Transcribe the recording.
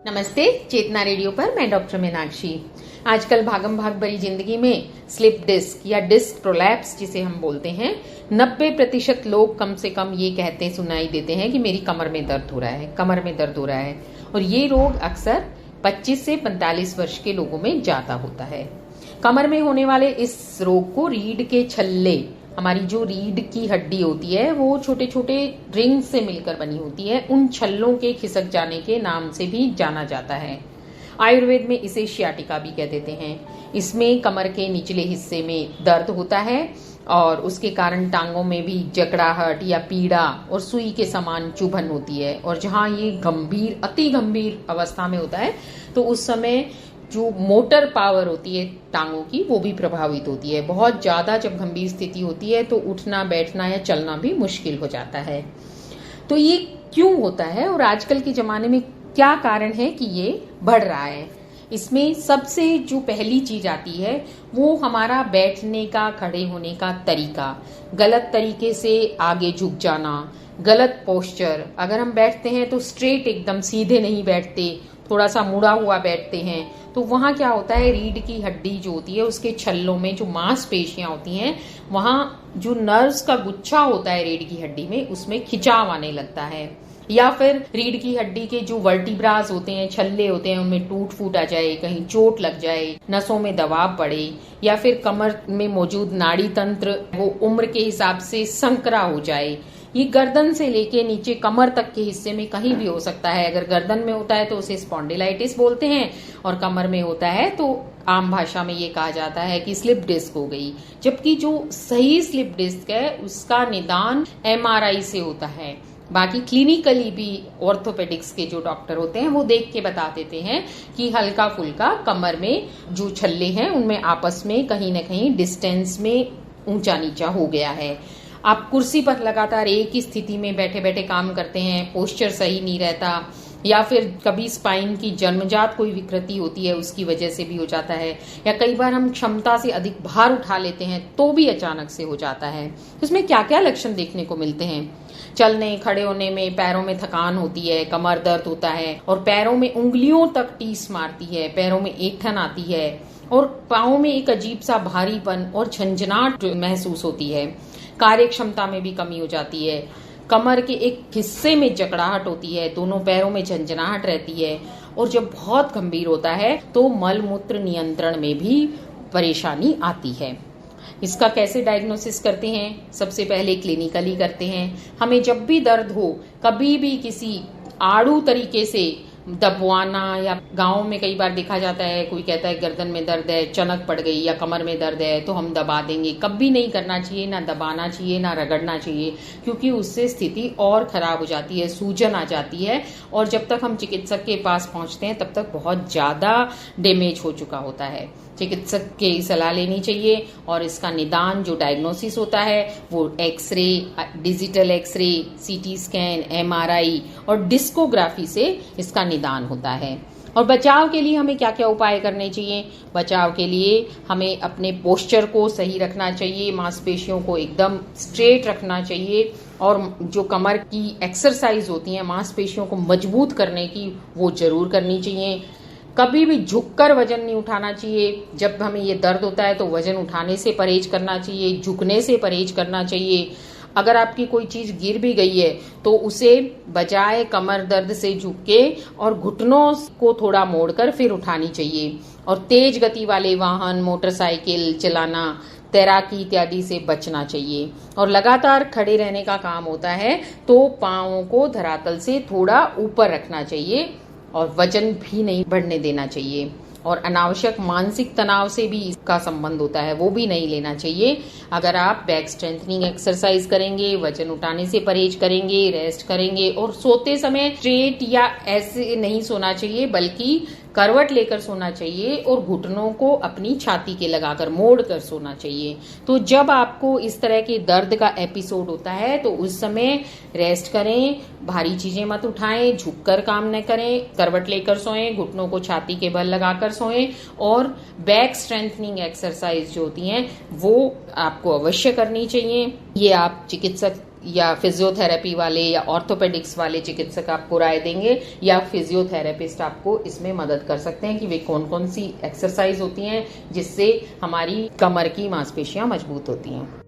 नमस्ते। चेतना रेडियो पर मैं डॉक्टर मीनाक्षी। आजकल भागम भाग भरी जिंदगी में स्लिप डिस्क या डिस्क प्रोलैप्स जिसे हम बोलते हैं, 90% लोग कम से कम ये कहते सुनाई देते हैं कि मेरी कमर में दर्द हो रहा है, कमर में दर्द हो रहा है। और ये रोग अक्सर 25 से 45 वर्ष के लोगों में ज्यादा होता है। कमर में होने वाले इस रोग को रीढ़ के छल्ले, हमारी जो रीढ़ की हड्डी होती है वो छोटे छोटे रिंग से मिलकर बनी होती है, उन छल्लों के खिसक जाने के नाम से भी जाना जाता है। आयुर्वेद में इसे शियाटिका भी कह देते हैं। इसमें कमर के निचले हिस्से में दर्द होता है और उसके कारण टांगों में भी जकड़ाहट या पीड़ा और सुई के समान चुभन होती है। और जहां ये गंभीर, अति गंभीर अवस्था में होता है तो उस समय जो मोटर पावर होती है टांगों की वो भी प्रभावित होती है। बहुत ज्यादा जब गंभीर स्थिति होती है तो उठना, बैठना या चलना भी मुश्किल हो जाता है। तो ये क्यों होता है और आजकल के जमाने में क्या कारण है कि ये बढ़ रहा है? इसमें सबसे जो पहली चीज आती है वो हमारा बैठने का, खड़े होने का तरीका। गलत तरीके से आगे झुक जाना, गलत पोस्चर। अगर हम बैठते हैं तो स्ट्रेट, एकदम सीधे नहीं बैठते, थोड़ा सा मुड़ा हुआ बैठते हैं, तो वहां क्या होता है, रीढ़ की हड्डी जो होती है उसके छल्लों में जो मांसपेशियां होती हैं, वहां जो नर्व्स का गुच्छा होता है रीढ़ की हड्डी में, उसमें खिंचाव आने लगता है। या फिर रीढ़ की हड्डी के जो वर्टिब्रास होते हैं, छल्ले होते हैं, उनमें टूट फूट आ जाए, कहीं चोट लग जाए, नसों में दबाव पड़े, या फिर कमर में मौजूद नाड़ी तंत्र वो उम्र के हिसाब से संकरा हो जाए। ये गर्दन से लेके नीचे कमर तक के हिस्से में कहीं भी हो सकता है। अगर गर्दन में होता है तो उसे स्पॉन्डिलाइटिस बोलते हैं, और कमर में होता है तो आम भाषा में ये कहा जाता है कि स्लिप डिस्क हो गई। जबकि जो सही स्लिप डिस्क है उसका निदान MRI से होता है। बाकी क्लिनिकली भी ऑर्थोपेडिक्स के जो डॉक्टर होते हैं वो देख के बता देते हैं कि हल्का फुल्का कमर में जो छल्ले हैं उनमें आपस में कहीं ना कहीं डिस्टेंस में ऊंचा नीचा हो गया है। आप कुर्सी पर लगातार एक ही स्थिति में बैठे बैठे काम करते हैं, पोस्चर सही नहीं रहता, या फिर कभी स्पाइन की जन्मजात कोई विकृति होती है उसकी वजह से भी हो जाता है, या कई बार हम क्षमता से अधिक भार उठा लेते हैं तो भी अचानक से हो जाता है। इसमें क्या क्या लक्षण देखने को मिलते हैं? चलने खड़े होने में पैरों में थकान होती है, कमर दर्द होता है और पैरों में उंगलियों तक टीस मारती है, पैरों में ऐंठन आती है और पाँव में एक अजीब सा भारीपन और झंझनाहट महसूस होती है। कार्य क्षमता में भी कमी हो जाती है, कमर के एक हिस्से में जकड़ाहट होती है, दोनों पैरों में झंझनाहट रहती है, और जब बहुत गंभीर होता है तो मल मूत्र नियंत्रण में भी परेशानी आती है। इसका कैसे डायग्नोसिस करते हैं? सबसे पहले क्लिनिकली करते हैं। हमें जब भी दर्द हो, कभी भी किसी आड़ू तरीके से दबवाना, या गांव में कई बार देखा जाता है कोई कहता है गर्दन में दर्द है, चनक पड़ गई, या कमर में दर्द है तो हम दबा देंगे। कभी नहीं करना चाहिए, ना दबाना चाहिए ना रगड़ना चाहिए, क्योंकि उससे स्थिति और खराब हो जाती है, सूजन आ जाती है, और जब तक हम चिकित्सक के पास पहुंचते हैं तब तक बहुत ज्यादा डैमेज हो चुका होता है। चिकित्सक की सलाह लेनी चाहिए और इसका निदान जो डायग्नोसिस होता है वो x ray, digital x ray, CT scan, MRI और डिस्कोग्राफी से इसका निदान होता है। और बचाव के लिए हमें क्या क्या उपाय करने चाहिए? बचाव के लिए हमें अपने पोस्चर को सही रखना चाहिए, मांसपेशियों को एकदम स्ट्रेट रखना चाहिए, और जो कमर की एक्सरसाइज होती है मांसपेशियों को मजबूत करने की वो जरूर करनी चाहिए। कभी भी झुककर वजन नहीं उठाना चाहिए। जब हमें ये दर्द होता है तो वजन उठाने से परहेज करना चाहिए, झुकने से परहेज करना चाहिए। अगर आपकी कोई चीज गिर भी गई है तो उसे बजाय कमर दर्द से झुक के और घुटनों को थोड़ा मोड़कर फिर उठानी चाहिए। और तेज गति वाले वाहन, मोटरसाइकिल चलाना, तैराकी इत्यादि से बचना चाहिए। और लगातार खड़े रहने का काम होता है तो पांवों को धरातल से थोड़ा ऊपर रखना चाहिए और वजन भी नहीं बढ़ने देना चाहिए। और अनावश्यक मानसिक तनाव से भी इसका संबंध होता है, वो भी नहीं लेना चाहिए। अगर आप बैक स्ट्रेंथनिंग एक्सरसाइज करेंगे, वजन उठाने से परहेज करेंगे, रेस्ट करेंगे, और सोते समय स्ट्रेट या ऐसे नहीं सोना चाहिए बल्कि करवट लेकर सोना चाहिए और घुटनों को अपनी छाती के लगाकर मोड़ कर सोना चाहिए। तो जब आपको इस तरह के दर्द का एपिसोड होता है तो उस समय रेस्ट करें, भारी चीजें मत उठाएं, झुककर काम न करें, करवट लेकर सोएं, घुटनों को छाती के बल लगाकर सोएं, और बैक स्ट्रेंथनिंग एक्सरसाइज जो होती हैं वो आपको अवश्य करनी चाहिए। ये आप चिकित्सक या फिजियोथेरेपी वाले या ऑर्थोपेडिक्स वाले चिकित्सक आपको राय देंगे, या फिजियोथेरेपिस्ट आपको इसमें मदद कर सकते हैं कि वे कौन कौन सी एक्सरसाइज होती हैं जिससे हमारी कमर की मांसपेशियां मजबूत होती हैं।